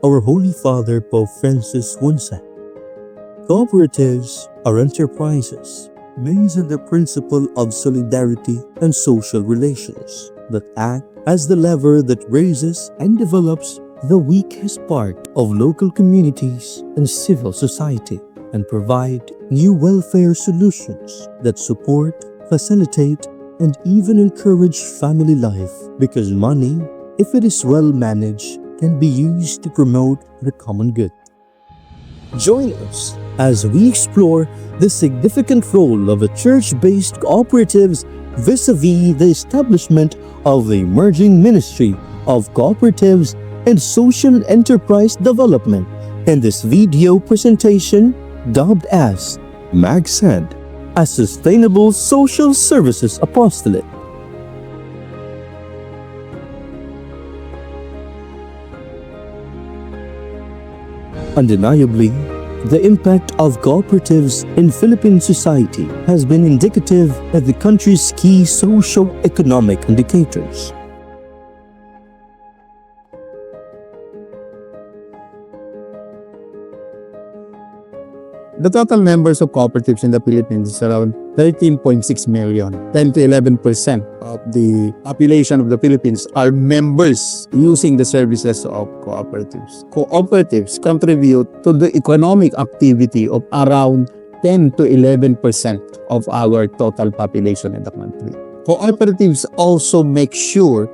our Holy Father Pope Francis once said, "Cooperatives are enterprises based on the principle of solidarity and social relations that act as the lever that raises and develops the weakest part of local communities and civil society, and provide new welfare solutions that support, facilitate, and even encourage family life, because money, if it is well managed, can be used to promote the common good." Join us as we explore the significant role of a church-based cooperatives vis-a-vis the establishment of the emerging ministry of cooperatives and social enterprise development in this video presentation dubbed as MCSED, a Sustainable Social Services Apostolate. Undeniably, the impact of cooperatives in Philippine society has been indicative of the country's key socio-economic indicators. The total members of cooperatives in the Philippines is around 13.6 million. 10 to 11% of the population of the Philippines are members using the services of cooperatives. Cooperatives contribute to the economic activity of around 10 to 11% of our total population in the country. Cooperatives also make sure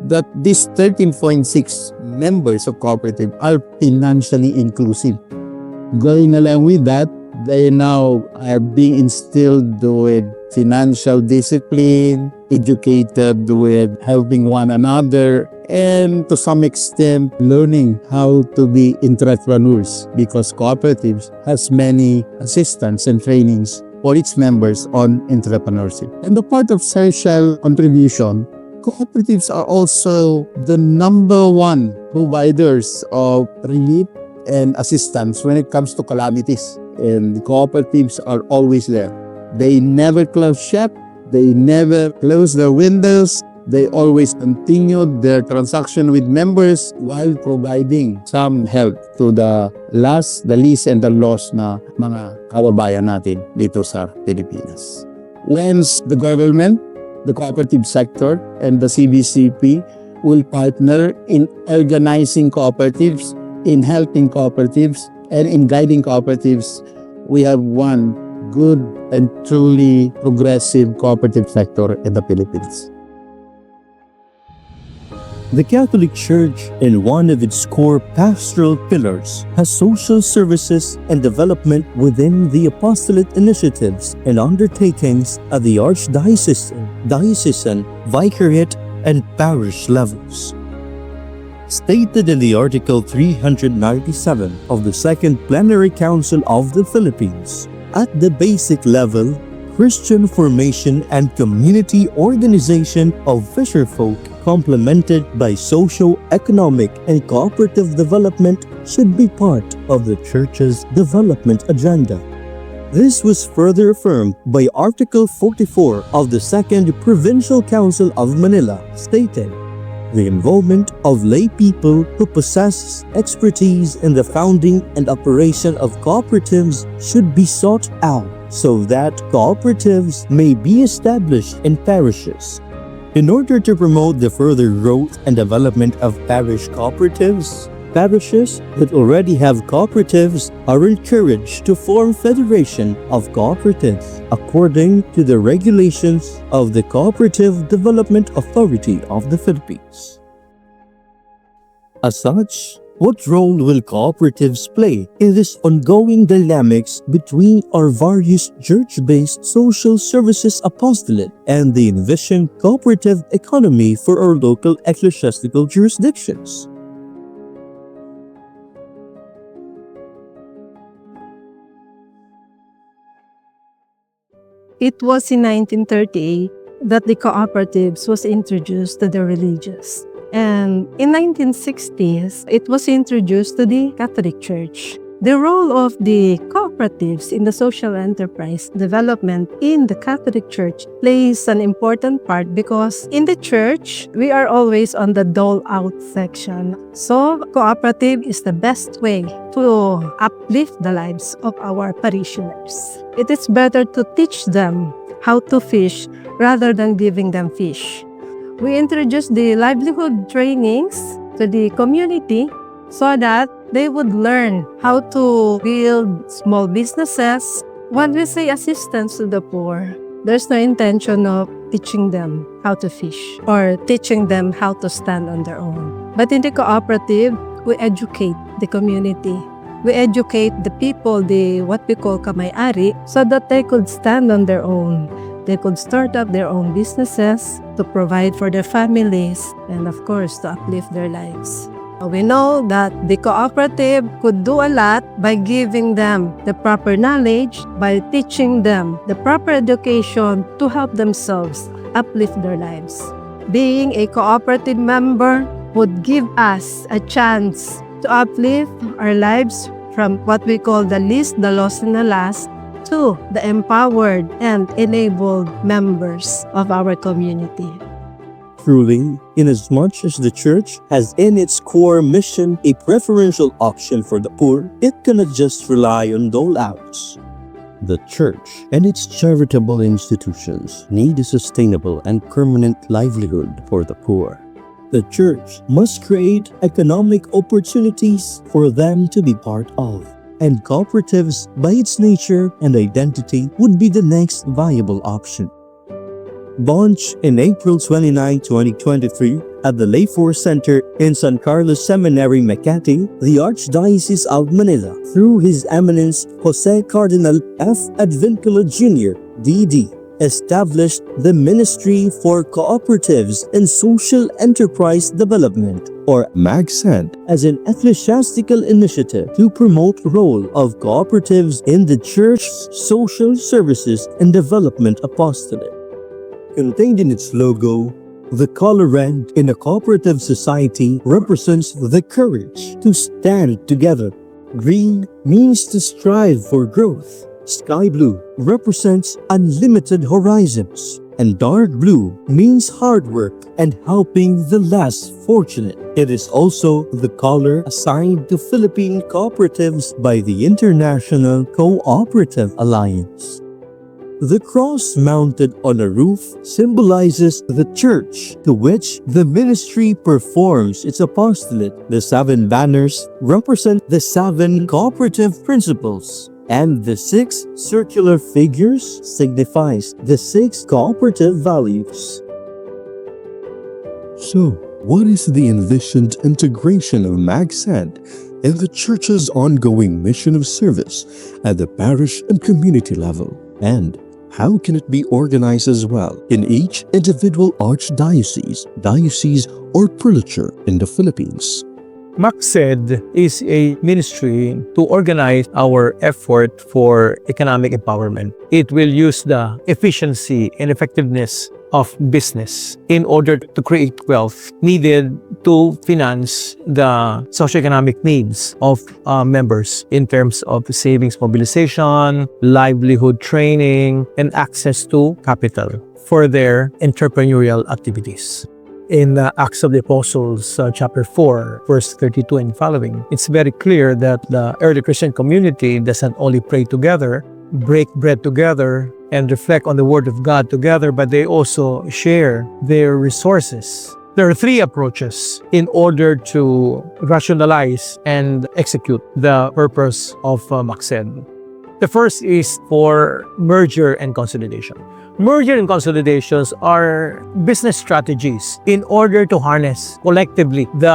that these 13.6 members of cooperative are financially inclusive. Going along with that, they now are being instilled with financial discipline, educated with helping one another, and to some extent, learning how to be entrepreneurs, because cooperatives has many assistance and trainings for its members on entrepreneurship. And the part of social contribution, cooperatives are also the number one providers of relief and assistance when it comes to calamities. And the cooperatives are always there. They never close shop. They never close their windows. They always continue their transaction with members while providing some help to the least, and the lost na mga kababayan natin dito sa Pilipinas. Once the government, the cooperative sector, and the CBCP will partner in organizing cooperatives, in helping cooperatives, and in guiding cooperatives, we have one good and truly progressive cooperative sector in the Philippines. The Catholic Church, in one of its core pastoral pillars, has social services and development within the apostolate initiatives and undertakings at the archdiocesan, diocesan, vicariate, and parish levels. Stated in the Article 397 of the Second Plenary Council of the Philippines, at the basic level, Christian formation and community organization of fisherfolk, complemented by socio-economic and cooperative development, should be part of the Church's development agenda. This was further affirmed by Article 44 of the Second Provincial Council of Manila, stating, "The involvement of lay people who possess expertise in the founding and operation of cooperatives should be sought out so that cooperatives may be established in parishes. In order to promote the further growth and development of parish cooperatives, parishes that already have cooperatives are encouraged to form federation of cooperatives according to the regulations of the Cooperative Development Authority of the Philippines." As such, what role will cooperatives play in this ongoing dynamics between our various church-based social services apostolate and the envisioned cooperative economy for our local ecclesiastical jurisdictions? It was in 1938 that the cooperatives was introduced to the religious. And in 1960s, it was introduced to the Catholic Church. The role of the cooperative cooperatives in the social enterprise development in the Catholic Church plays an important part because in the church, we are always on the dole-out section. So, cooperative is the best way to uplift the lives of our parishioners. It is better to teach them how to fish rather than giving them fish. We introduce the livelihood trainings to the community so that they would learn how to build small businesses. When we say assistance to the poor, there's no intention of teaching them how to fish or teaching them how to stand on their own. But in the cooperative, we educate the community. We educate the people, what we call kamay-ari, so that they could stand on their own. They could start up their own businesses to provide for their families and, of course, to uplift their lives. We know that the cooperative could do a lot by giving them the proper knowledge, by teaching them the proper education to help themselves uplift their lives. Being a cooperative member would give us a chance to uplift our lives from what we call the least, the lost, and the last, to the empowered and enabled members of our community. Truly, inasmuch as the Church has in its core mission a preferential option for the poor, it cannot just rely on dole-outs. The Church and its charitable institutions need a sustainable and permanent livelihood for the poor. The Church must create economic opportunities for them to be part of, and cooperatives, by its nature and identity, would be the next viable option. Launched in April 29, 2023 at the Layfor Center in San Carlos Seminary, Makati, the Archdiocese of Manila, through His Eminence Jose Cardinal F. Advincula Jr., D.D., established the Ministry for Cooperatives and Social Enterprise Development, or MCSED, as an ecclesiastical initiative to promote the role of cooperatives in the Church's social services and development apostolate. Contained in its logo, the color red in a cooperative society represents the courage to stand together. Green means to strive for growth. Sky blue represents unlimited horizons. And dark blue means hard work and helping the less fortunate. It is also the color assigned to Philippine cooperatives by the International Cooperative Alliance. The cross mounted on a roof symbolizes the church to which the ministry performs its apostolate. The 7 banners represent the 7 cooperative principles, and the 6 circular figures signifies the 6 cooperative values. So, what is the envisioned integration of MCSED in the Church's ongoing mission of service at the parish and community level? And how can it be organized as well in each individual archdiocese, diocese, or prelature in the Philippines? MCSED is a ministry to organize our effort for economic empowerment. It will use the efficiency and effectiveness of business in order to create wealth needed to finance the socio-economic needs of members in terms of savings mobilization, livelihood training, and access to capital for their entrepreneurial activities. In Acts of the Apostles, chapter 4, verse 32 and following, it's very clear that the early Christian community doesn't only pray together, break bread together, and reflect on the Word of God together, but they also share their resources. There are 3 approaches in order to rationalize and execute the purpose of MCSED. The first is for merger and consolidation. Merger and consolidations are business strategies in order to harness collectively the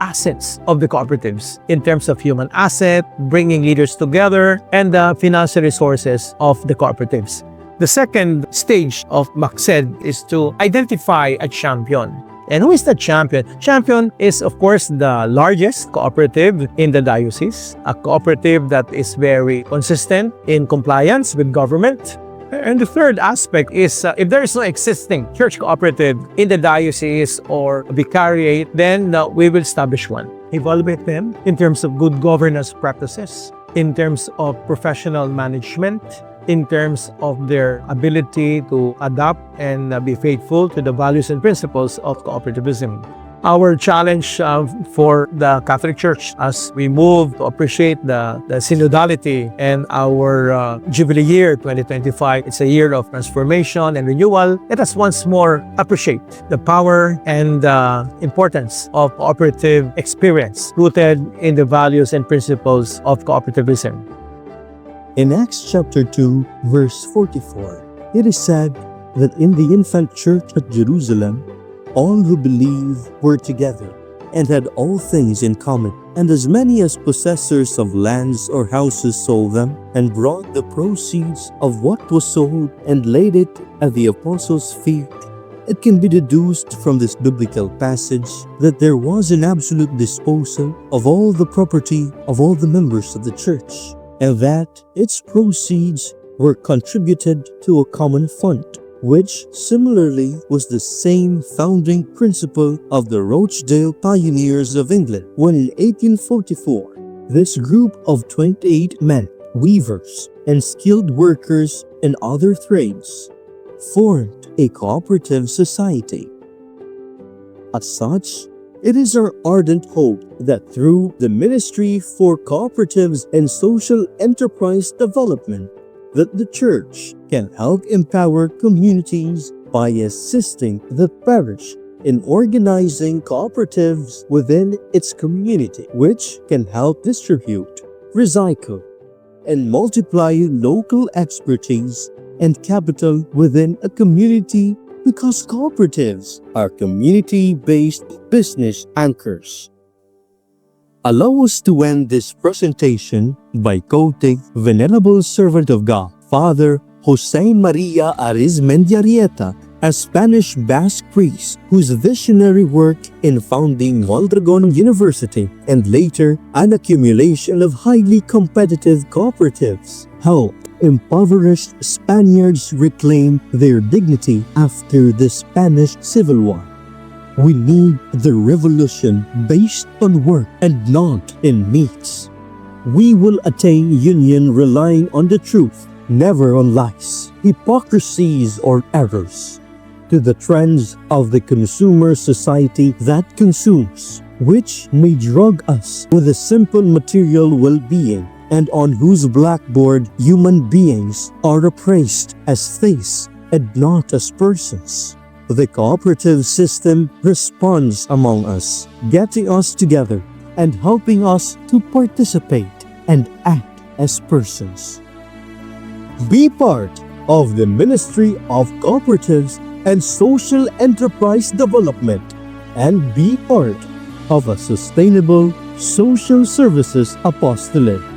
assets of the cooperatives in terms of human asset, bringing leaders together, and the financial resources of the cooperatives. The second stage of MCSED is to identify a champion. And who is the champion? Champion is, of course, the largest cooperative in the diocese, a cooperative that is very consistent in compliance with government. And the third aspect is if there is no existing church cooperative in the diocese or vicariate, then we will establish one. Evaluate them in terms of good governance practices. in terms of professional management, in terms of their ability to adapt and be faithful to the values and principles of cooperativism. Our challenge for the Catholic Church as we move to appreciate the synodality and our Jubilee year 2025, it's a year of transformation and renewal. Let us once more appreciate the power and the importance of cooperative experience rooted in the values and principles of cooperativism. In Acts chapter 2, verse 44, it is said that in the infant church at Jerusalem, all who believed were together and had all things in common. And as many as possessors of lands or houses sold them, and brought the proceeds of what was sold and laid it at the apostles' feet. It can be deduced from this biblical passage that there was an absolute disposal of all the property of all the members of the church, and that its proceeds were contributed to a common fund, which similarly was the same founding principle of the Rochdale Pioneers of England, when in 1844, this group of 28 men, weavers, and skilled workers in other trades, formed a cooperative society. As such, it is our ardent hope that through the Ministry for Cooperatives and Social Enterprise Development, that the Church can help empower communities by assisting the parish in organizing cooperatives within its community, which can help distribute, recycle, and multiply local expertise and capital within a community, because cooperatives are community-based business anchors. Allow us to end this presentation by quoting Venerable Servant of God, Father Jose Maria Arizmendiarieta, a Spanish Basque priest whose visionary work in founding Mondragon University and later an accumulation of highly competitive cooperatives helped impoverished Spaniards reclaim their dignity after the Spanish Civil War. We need the revolution based on work and not in meats. We will attain union relying on the truth, never on lies, hypocrisies, or errors, to the trends of the consumer society that consumes, which may drug us with a simple material well-being, and on whose blackboard human beings are appraised as things and not as persons. The cooperative system responds among us, getting us together and helping us to participate and act as persons. Be part of the Ministry of Cooperatives and Social Enterprise Development, and be part of a sustainable social services apostolate.